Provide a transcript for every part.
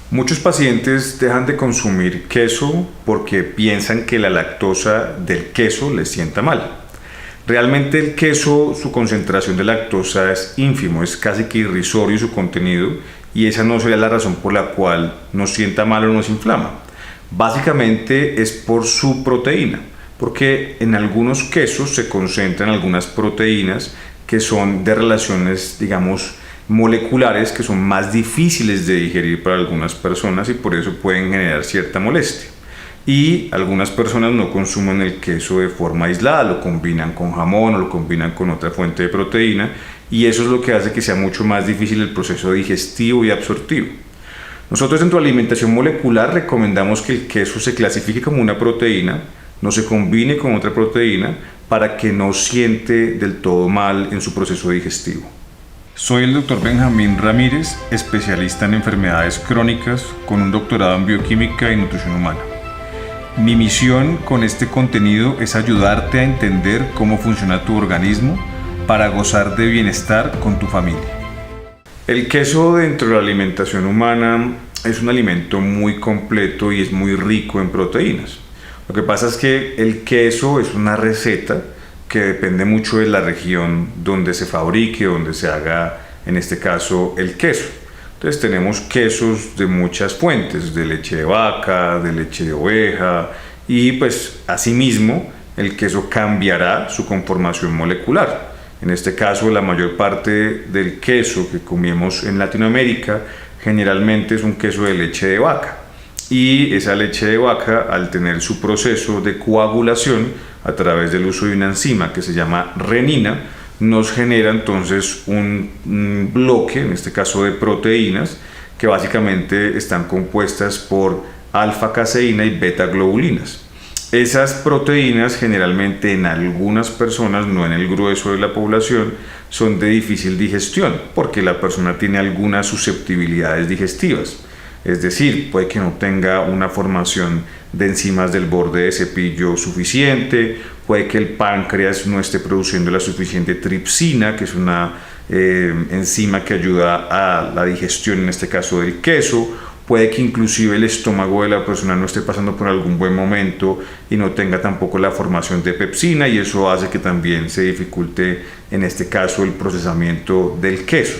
Muchos pacientes dejan de consumir queso porque piensan que la lactosa del queso les sienta mal. Realmente el queso, su concentración de lactosa es ínfimo, es casi que irrisorio su contenido y esa no sería la razón por la cual nos sienta mal o nos inflama. Básicamente es por su proteína, porque en algunos quesos se concentran algunas proteínas que son de relaciones, digamos, moleculares que son más difíciles de digerir para algunas personas y por eso pueden generar cierta molestia. Y algunas personas no consumen el queso de forma aislada, lo combinan con jamón o lo combinan con otra fuente de proteína y eso es lo que hace que sea mucho más difícil el proceso digestivo y absortivo. Nosotros en tu alimentación molecular recomendamos que el queso se clasifique como una proteína, no se combine con otra proteína para que no siente del todo mal en su proceso digestivo. Soy el Dr. Benjamín Ramírez, especialista en enfermedades crónicas con un doctorado en bioquímica y nutrición humana. Mi misión con este contenido es ayudarte a entender cómo funciona tu organismo para gozar de bienestar con tu familia. El queso dentro de la alimentación humana es un alimento muy completo y es muy rico en proteínas. Lo que pasa es que el queso es una receta que depende mucho de la región donde se fabrique, donde se haga, en este caso, el queso. Entonces tenemos quesos de muchas fuentes, de leche de vaca, de leche de oveja, y pues asimismo el queso cambiará su conformación molecular. En este caso, la mayor parte del queso que comemos en Latinoamérica generalmente es un queso de leche de vaca. Y esa leche de vaca, al tener su proceso de coagulación a través del uso de una enzima que se llama renina, nos genera entonces un bloque, en este caso de proteínas, que básicamente están compuestas por alfa-caseína y beta-globulinas. Esas proteínas generalmente en algunas personas, no en el grueso de la población, son de difícil digestión porque la persona tiene algunas susceptibilidades digestivas. Es decir, puede que no tenga una formación de enzimas del borde de cepillo suficiente, puede que el páncreas no esté produciendo la suficiente tripsina, que es una enzima que ayuda a la digestión, en este caso del queso, puede que inclusive el estómago de la persona no esté pasando por algún buen momento y no tenga tampoco la formación de pepsina y eso hace que también se dificulte, en este caso, el procesamiento del queso.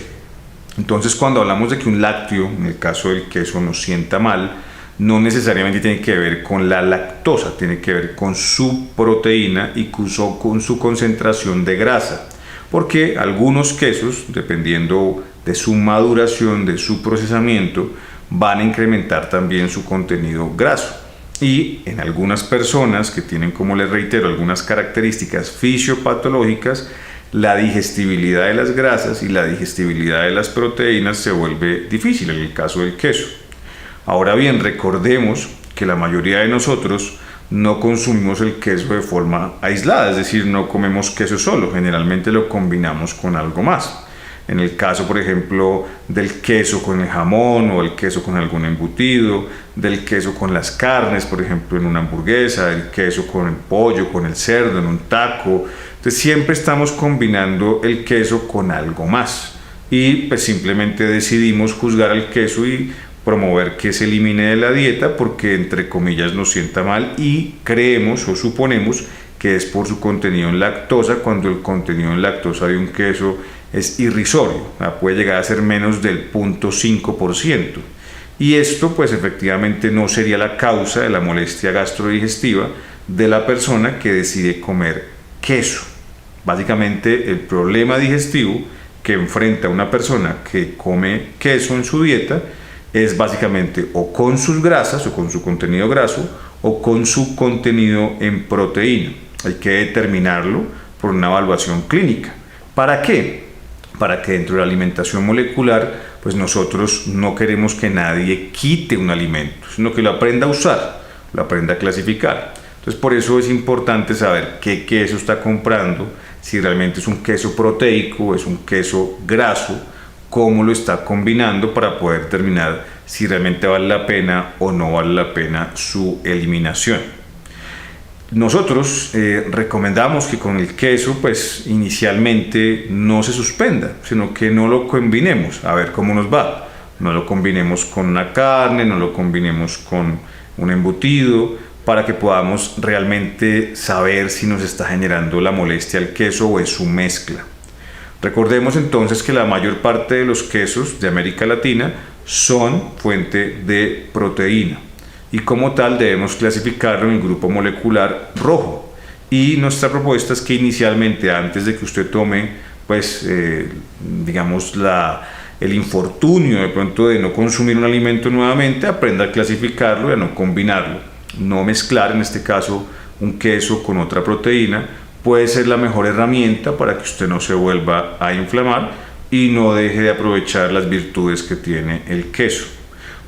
Entonces, cuando hablamos de que un lácteo, en el caso del queso, nos sienta mal, no necesariamente tiene que ver con la lactosa, tiene que ver con su proteína y con su concentración de grasa. Porque algunos quesos, dependiendo de su maduración, de su procesamiento, van a incrementar también su contenido graso. Y en algunas personas que tienen, como les reitero, algunas características fisiopatológicas, la digestibilidad de las grasas y la digestibilidad de las proteínas se vuelve difícil en el caso del queso. Ahora bien, recordemos que la mayoría de nosotros no consumimos el queso de forma aislada, es decir, no comemos queso solo, generalmente lo combinamos con algo más. En el caso, por ejemplo, del queso con el jamón o el queso con algún embutido, del queso con las carnes, por ejemplo, en una hamburguesa, el queso con el pollo, con el cerdo, en un taco. Entonces siempre estamos combinando el queso con algo más y pues simplemente decidimos juzgar al queso y promover que se elimine de la dieta porque entre comillas nos sienta mal y creemos o suponemos que es por su contenido en lactosa cuando el contenido en lactosa de un queso es irrisorio, puede llegar a ser menos del 0.5%. Y esto pues efectivamente no sería la causa de la molestia gastrodigestiva de la persona que decide comer queso. Básicamente el problema digestivo que enfrenta una persona que come queso en su dieta es básicamente o con sus grasas o con su contenido graso o con su contenido en proteína. Hay que determinarlo por una evaluación clínica. ¿Para qué? Para que dentro de la alimentación molecular, pues nosotros no queremos que nadie quite un alimento, sino que lo aprenda a usar, lo aprenda a clasificar. Entonces por eso es importante saber qué queso está comprando, si realmente es un queso proteico, es un queso graso, cómo lo está combinando para poder determinar si realmente vale la pena o no vale la pena su eliminación. Nosotros recomendamos que con el queso pues inicialmente no se suspenda, sino que no lo combinemos, a ver cómo nos va. No lo combinemos con una carne, no lo combinemos con un embutido, para que podamos realmente saber si nos está generando la molestia el queso o es su mezcla. Recordemos entonces que la mayor parte de los quesos de América Latina son fuente de proteína y como tal debemos clasificarlo en el grupo molecular rojo. Y nuestra propuesta es que inicialmente, antes de que usted tome digamos el infortunio de pronto de no consumir un alimento nuevamente, aprenda a clasificarlo y a no combinarlo, no mezclar en este caso un queso con otra proteína. Puede ser la mejor herramienta para que usted no se vuelva a inflamar y no deje de aprovechar las virtudes que tiene el queso.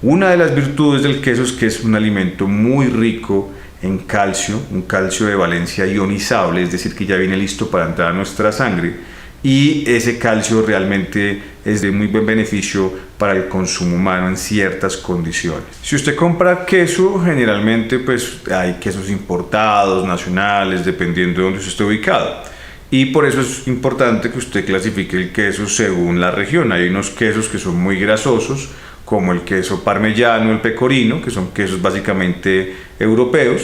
Una de las virtudes del queso es que es un alimento muy rico en calcio, un calcio de valencia ionizable, es decir, que ya viene listo para entrar a nuestra sangre, y ese calcio realmente es de muy buen beneficio para el consumo humano en ciertas condiciones. Si usted compra queso, generalmente pues hay quesos importados, nacionales, dependiendo de dónde usted esté ubicado. Y por eso es importante que usted clasifique el queso según la región. Hay unos quesos que son muy grasosos, como el queso parmellano, el pecorino, que son quesos básicamente europeos,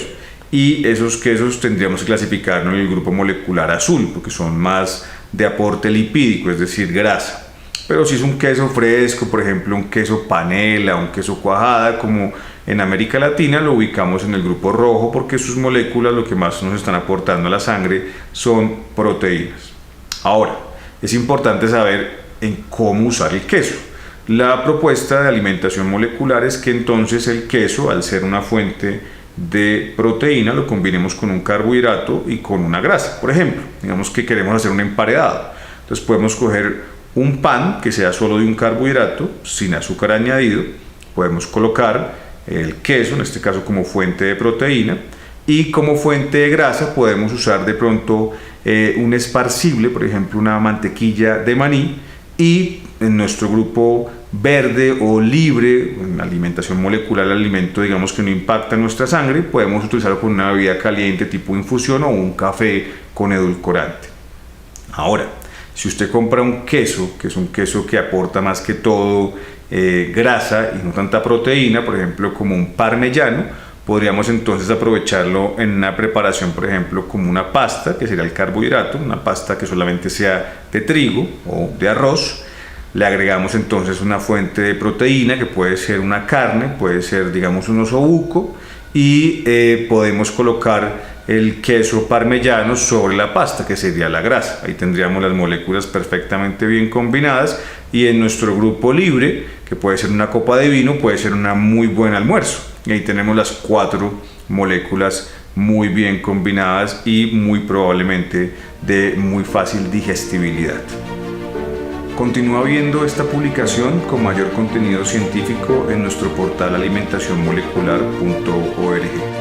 y esos quesos tendríamos que clasificarlos en el grupo molecular azul, porque son más de aporte lipídico, es decir, grasa. Pero si es un queso fresco, por ejemplo un queso panela, un queso cuajada, como en América Latina, lo ubicamos en el grupo rojo, porque sus moléculas lo que más nos están aportando a la sangre son proteínas. Ahora, es importante saber en cómo usar el queso. La propuesta de alimentación molecular es que entonces el queso, al ser una fuente de proteína, lo combinemos con un carbohidrato y con una grasa. Por ejemplo, digamos que queremos hacer un emparedado, entonces podemos coger un pan que sea solo de un carbohidrato sin azúcar añadido, podemos colocar el queso, en este caso como fuente de proteína, y como fuente de grasa podemos usar de pronto un esparcible, por ejemplo una mantequilla de maní, y en nuestro grupo verde o libre, en alimentación molecular, el alimento digamos que no impacta en nuestra sangre, podemos utilizarlo con una bebida caliente tipo infusión o un café con edulcorante. Ahora, si usted compra un queso, que es un queso que aporta más que todo grasa y no tanta proteína, por ejemplo como un parmellano, podríamos entonces aprovecharlo en una preparación, por ejemplo como una pasta, que sería el carbohidrato, una pasta que solamente sea de trigo o de arroz. Le agregamos entonces una fuente de proteína que puede ser una carne, puede ser digamos un osobuco, y podemos colocar el queso parmellano sobre la pasta, que sería la grasa. Ahí tendríamos las moléculas perfectamente bien combinadas, y en nuestro grupo libre, que puede ser una copa de vino, puede ser una muy buen almuerzo. Y ahí tenemos las 4 moléculas muy bien combinadas y muy probablemente de muy fácil digestibilidad. Continúa viendo esta publicación con mayor contenido científico en nuestro portal alimentacionmolecular.org.